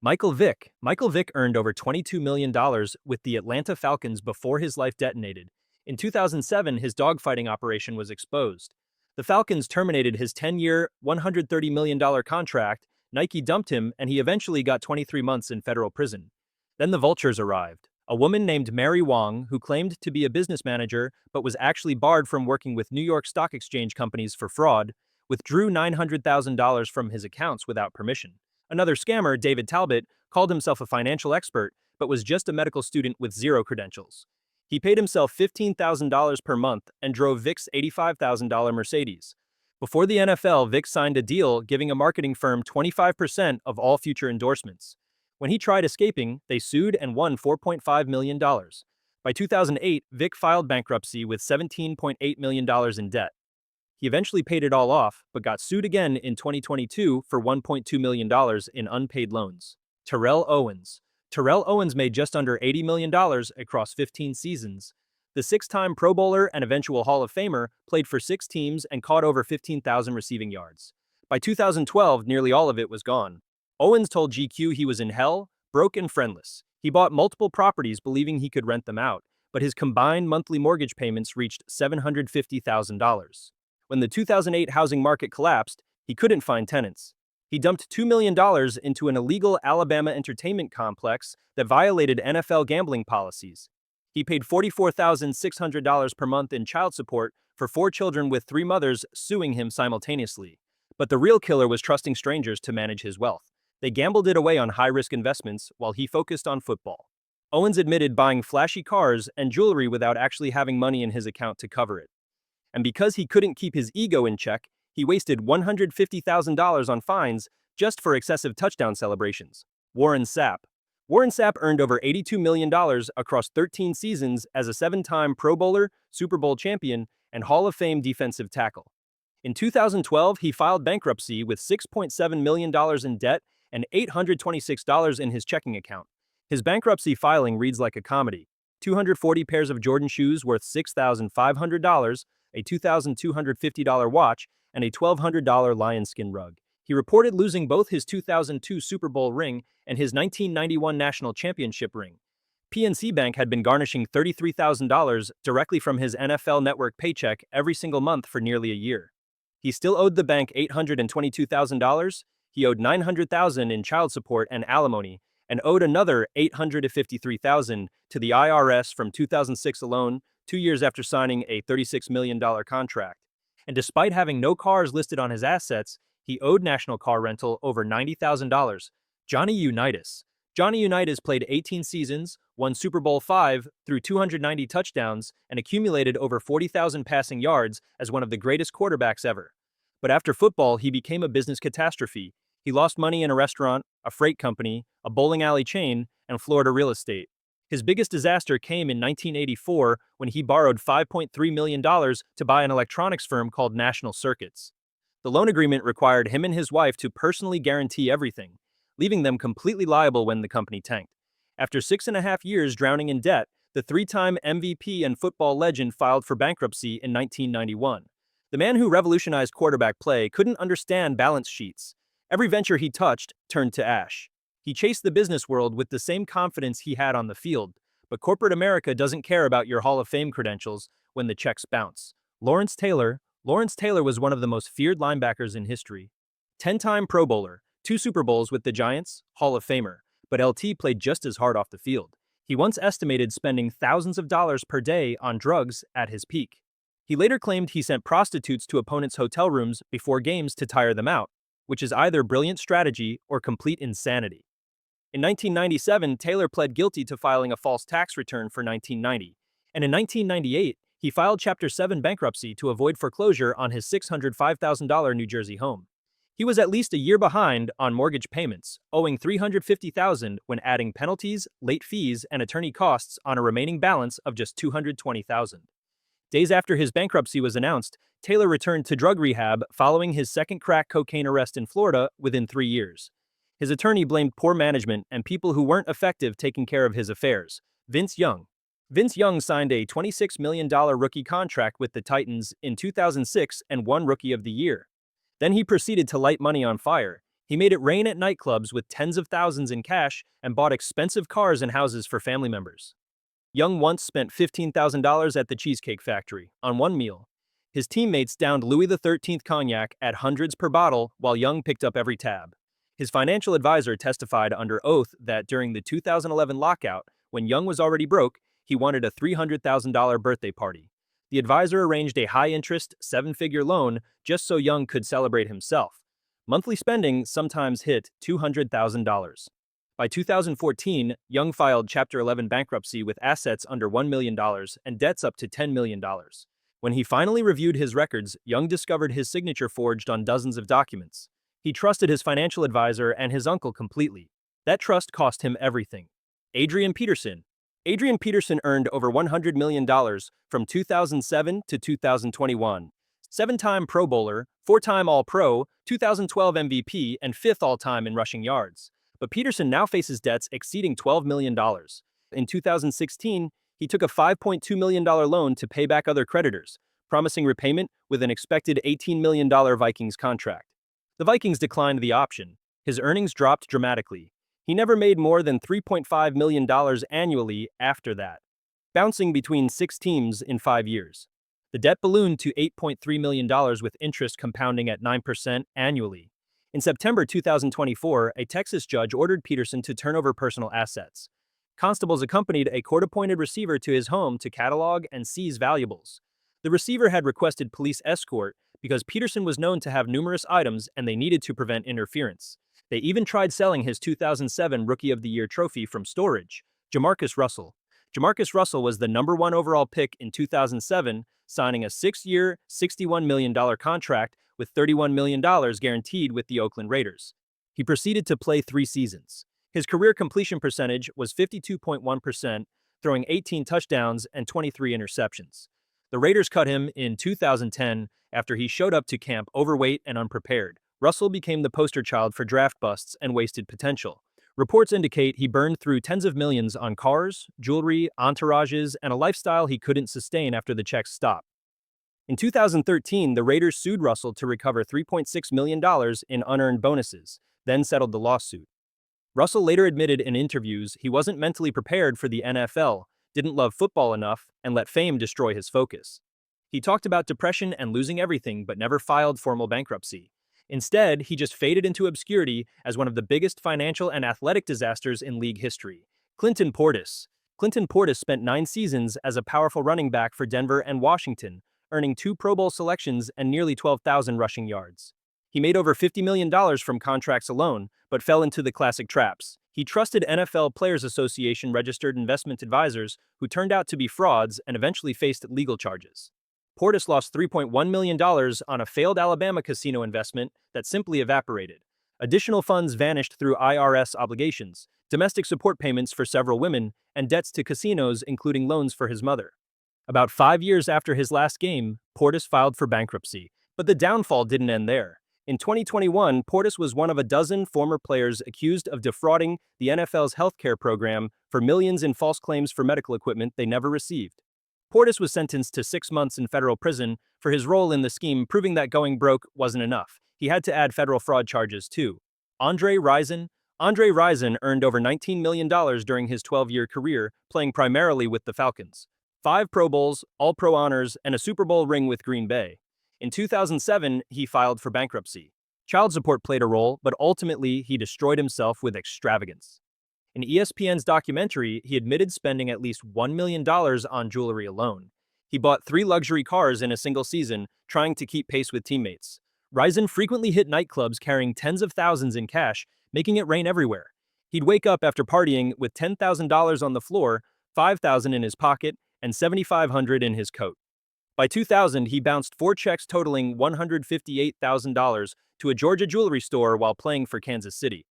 Michael Vick. Michael Vick earned over $22 million with the Atlanta Falcons before his life detonated. In 2007, his dogfighting operation was exposed. The Falcons terminated his 10-year, $130 million contract, Nike dumped him, and he eventually got 23 months in federal prison. Then the vultures arrived. A woman named Mary Wong, who claimed to be a business manager but was actually barred from working with New York Stock Exchange companies for fraud, withdrew $900,000 from his accounts without permission. Another scammer, David Talbot, called himself a financial expert, but was just a medical student with zero credentials. He paid himself $15,000 per month and drove Vick's $85,000 Mercedes. Before the NFL, Vick signed a deal giving a marketing firm 25% of all future endorsements. When he tried escaping, they sued and won $4.5 million. By 2008, Vick filed bankruptcy with $17.8 million in debt. He eventually paid it all off, but got sued again in 2022 for $1.2 million in unpaid loans. Terrell Owens. Terrell Owens made just under $80 million across 15 seasons. The six-time Pro Bowler and eventual Hall of Famer played for 6 teams and caught over 15,000 receiving yards. By 2012, nearly all of it was gone. Owens told GQ he was in hell, broke and friendless. He bought multiple properties believing he could rent them out, but his combined monthly mortgage payments reached $750,000. When the 2008 housing market collapsed, he couldn't find tenants. He dumped $2 million into an illegal Alabama entertainment complex that violated NFL gambling policies. He paid $44,600 per month in child support for 4 children with 3 mothers suing him simultaneously. But the real killer was trusting strangers to manage his wealth. They gambled it away on high-risk investments while he focused on football. Owens admitted buying flashy cars and jewelry without actually having money in his account to cover it. And because he couldn't keep his ego in check, he wasted $150,000 on fines just for excessive touchdown celebrations. Warren Sapp. Warren Sapp earned over $82 million across 13 seasons as a 7-time Pro Bowler, Super Bowl champion, and Hall of Fame defensive tackle. In 2012, he filed bankruptcy with $6.7 million in debt and $826 in his checking account. His bankruptcy filing reads like a comedy. 240 pairs of Jordan shoes worth $6,500, a $2,250 watch, and a $1,200 lion skin rug. He reported losing both his 2002 Super Bowl ring and his 1991 national championship ring. PNC Bank had been garnishing $33,000 directly from his NFL Network paycheck every single month for nearly a year. He still owed the bank $822,000, he owed $900,000 in child support and alimony, and owed another $853,000 to the IRS from 2006 alone, 2 years after signing a $36 million contract. And despite having no cars listed on his assets, he owed National Car Rental over $90,000. Johnny Unitas. Johnny Unitas played 18 seasons, won Super Bowl V, threw 290 touchdowns, and accumulated over 40,000 passing yards as one of the greatest quarterbacks ever. But after football, he became a business catastrophe. He lost money in a restaurant, a freight company, a bowling alley chain, and Florida real estate. His biggest disaster came in 1984 when he borrowed $5.3 million to buy an electronics firm called National Circuits. The loan agreement required him and his wife to personally guarantee everything, leaving them completely liable when the company tanked. After 6.5 years drowning in debt, the 3-time MVP and football legend filed for bankruptcy in 1991. The man who revolutionized quarterback play couldn't understand balance sheets. Every venture he touched turned to ash. He chased the business world with the same confidence he had on the field, but corporate America doesn't care about your Hall of Fame credentials when the checks bounce. Lawrence Taylor was one of the most feared linebackers in history. 10-time Pro Bowler, 2 Super Bowls with the Giants, Hall of Famer, but LT played just as hard off the field. He once estimated spending thousands of dollars per day on drugs at his peak. He later claimed he sent prostitutes to opponents' hotel rooms before games to tire them out, which is either brilliant strategy or complete insanity. In 1997, Taylor pled guilty to filing a false tax return for 1990, and in 1998, he filed Chapter 7 bankruptcy to avoid foreclosure on his $605,000 New Jersey home. He was at least a year behind on mortgage payments, owing $350,000 when adding penalties, late fees, and attorney costs on a remaining balance of just $220,000. Days after his bankruptcy was announced, Taylor returned to drug rehab following his second crack cocaine arrest in Florida within 3 years. His attorney blamed poor management and people who weren't effective taking care of his affairs. Vince Young. Vince Young signed a $26 million rookie contract with the Titans in 2006 and won Rookie of the Year. Then he proceeded to light money on fire. He made it rain at nightclubs with tens of thousands in cash and bought expensive cars and houses for family members. Young once spent $15,000 at the Cheesecake Factory on one meal. His teammates downed Louis XIII cognac at hundreds per bottle while Young picked up every tab. His financial advisor testified under oath that during the 2011 lockout, when Young was already broke, he wanted a $300,000 birthday party. The advisor arranged a high-interest, seven-figure loan just so Young could celebrate himself. Monthly spending sometimes hit $200,000. By 2014, Young filed Chapter 11 bankruptcy with assets under $1 million and debts up to $10 million. When he finally reviewed his records, Young discovered his signature forged on dozens of documents. He trusted his financial advisor and his uncle completely. That trust cost him everything. Adrian Peterson. Adrian Peterson earned over $100 million from 2007 to 2021. Seven-time Pro Bowler, four-time All-Pro, 2012 MVP, and fifth all-time in rushing yards. But Peterson now faces debts exceeding $12 million. In 2016, he took a $5.2 million loan to pay back other creditors, promising repayment with an expected $18 million Vikings contract. The Vikings declined the option. His earnings dropped dramatically. He never made more than $3.5 million annually after that, bouncing between 6 teams in 5 years. The debt ballooned to $8.3 million with interest compounding at 9% annually. In September 2024, a Texas judge ordered Peterson to turn over personal assets. Constables accompanied a court-appointed receiver to his home to catalog and seize valuables. The receiver had requested police escort because Peterson was known to have numerous items and they needed to prevent interference. They even tried selling his 2007 Rookie of the Year trophy from storage. Jamarcus Russell. Jamarcus Russell was the #1 overall pick in 2007, signing a 6-year, $61 million contract with $31 million guaranteed with the Oakland Raiders. He proceeded to play 3 seasons. His career completion percentage was 52.1%, throwing 18 touchdowns and 23 interceptions. The Raiders cut him in 2010 after he showed up to camp overweight and unprepared. Russell became the poster child for draft busts and wasted potential. Reports indicate he burned through tens of millions on cars, jewelry, entourages, and a lifestyle he couldn't sustain after the checks stopped. In 2013, the Raiders sued Russell to recover $3.6 million in unearned bonuses, then settled the lawsuit. Russell later admitted in interviews he wasn't mentally prepared for the NFL, didn't love football enough, and let fame destroy his focus. He talked about depression and losing everything but never filed formal bankruptcy. Instead, he just faded into obscurity as one of the biggest financial and athletic disasters in league history. Clinton Portis. Clinton Portis spent 9 seasons as a powerful running back for Denver and Washington, earning 2 Pro Bowl selections and nearly 12,000 rushing yards. He made over $50 million from contracts alone, but fell into the classic traps. He trusted NFL Players Association registered investment advisors who turned out to be frauds and eventually faced legal charges. Portis lost $3.1 million on a failed Alabama casino investment that simply evaporated. Additional funds vanished through IRS obligations, domestic support payments for several women, and debts to casinos, including loans for his mother. About 5 years after his last game, Portis filed for bankruptcy, but the downfall didn't end there. In 2021, Portis was one of a dozen former players accused of defrauding the NFL's healthcare program for millions in false claims for medical equipment they never received. Portis was sentenced to 6 months in federal prison for his role in the scheme, proving that going broke wasn't enough. He had to add federal fraud charges too. Andre Rison earned over $19 million during his 12-year career, playing primarily with the Falcons. 5 Pro Bowls, All-Pro honors, and a Super Bowl ring with Green Bay. In 2007, he filed for bankruptcy. Child support played a role, but ultimately he destroyed himself with extravagance. In ESPN's documentary, he admitted spending at least $1 million on jewelry alone. He bought 3 luxury cars in a single season, trying to keep pace with teammates. Rison frequently hit nightclubs carrying tens of thousands in cash, making it rain everywhere. He'd wake up after partying with $10,000 on the floor, $5,000 in his pocket, and $7,500 in his coat. By 2000, he bounced 4 checks totaling $158,000 to a Georgia jewelry store while playing for Kansas City.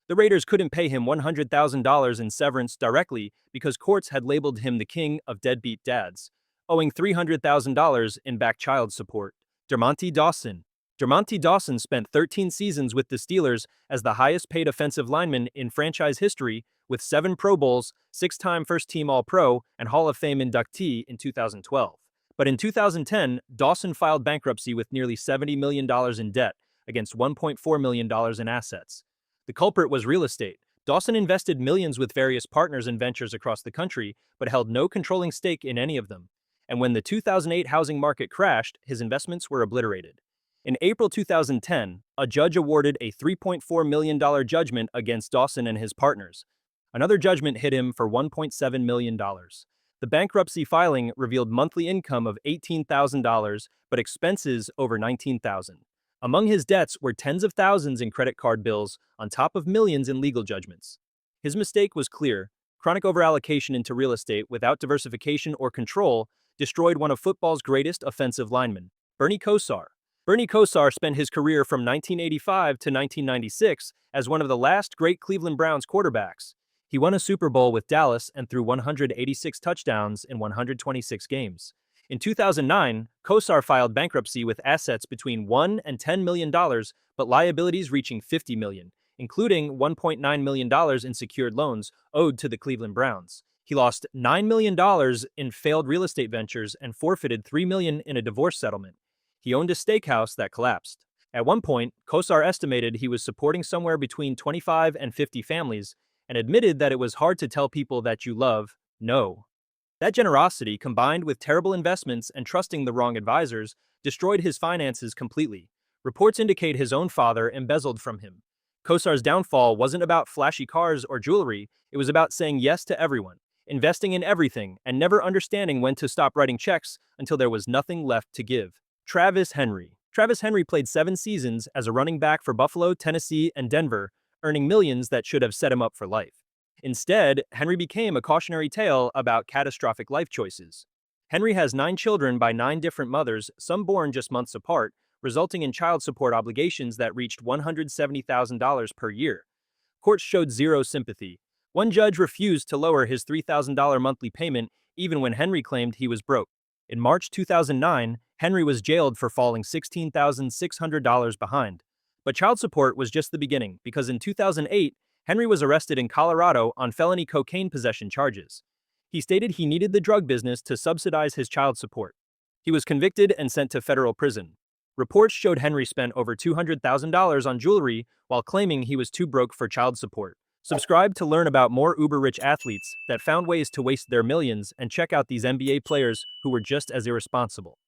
The Raiders couldn't pay him $100,000 in severance directly because courts had labeled him the king of deadbeat dads, owing $300,000 in back child support. Dermontti Dawson spent 13 seasons with the Steelers as the highest-paid offensive lineman in franchise history, with 7 Pro Bowls, 6-time first-team All-Pro, and Hall of Fame inductee in 2012. But in 2010, Dawson filed bankruptcy with nearly $70 million in debt, against $1.4 million in assets. The culprit was real estate. Dawson invested millions with various partners in ventures across the country, but held no controlling stake in any of them. And when the 2008 housing market crashed, his investments were obliterated. In April 2010, a judge awarded a $3.4 million judgment against Dawson and his partners. Another judgment hit him for $1.7 million. The bankruptcy filing revealed monthly income of $18,000, but expenses over $19,000. Among his debts were tens of thousands in credit card bills, on top of millions in legal judgments. His mistake was clear. Chronic overallocation into real estate without diversification or control destroyed one of football's greatest offensive linemen, Bernie Kosar. Bernie Kosar spent his career from 1985 to 1996 as one of the last great Cleveland Browns quarterbacks. He won a Super Bowl with Dallas and threw 186 touchdowns in 126 games. In 2009, Kosar filed bankruptcy with assets between $1 and $10 million, but liabilities reaching $50 million, including $1.9 million in secured loans owed to the Cleveland Browns. He lost $9 million in failed real estate ventures and forfeited $3 million in a divorce settlement. He owned a steakhouse that collapsed. At one point, Kosar estimated he was supporting somewhere between 25 and 50 families and admitted that it was hard to tell people that you love no. That generosity, combined with terrible investments and trusting the wrong advisors, destroyed his finances completely. Reports indicate his own father embezzled from him. Kosar's downfall wasn't about flashy cars or jewelry, it was about saying yes to everyone, investing in everything, and never understanding when to stop writing checks until there was nothing left to give. Travis Henry. Travis Henry played 7 seasons as a running back for Buffalo, Tennessee, and Denver, earning millions that should have set him up for life. Instead, Henry became a cautionary tale about catastrophic life choices. Henry has 9 children by 9 different mothers, some born just months apart, resulting in child support obligations that reached $170,000 per year. Courts showed zero sympathy. One judge refused to lower his $3,000 monthly payment even when Henry claimed he was broke. In March 2009, Henry was jailed for falling $16,600 behind. But child support was just the beginning, because in 2008, Henry was arrested in Colorado on felony cocaine possession charges. He stated he needed the drug business to subsidize his child support. He was convicted and sent to federal prison. Reports showed Henry spent over $200,000 on jewelry while claiming he was too broke for child support. Subscribe to learn about more uber-rich athletes that found ways to waste their millions, and check out these NBA players who were just as irresponsible.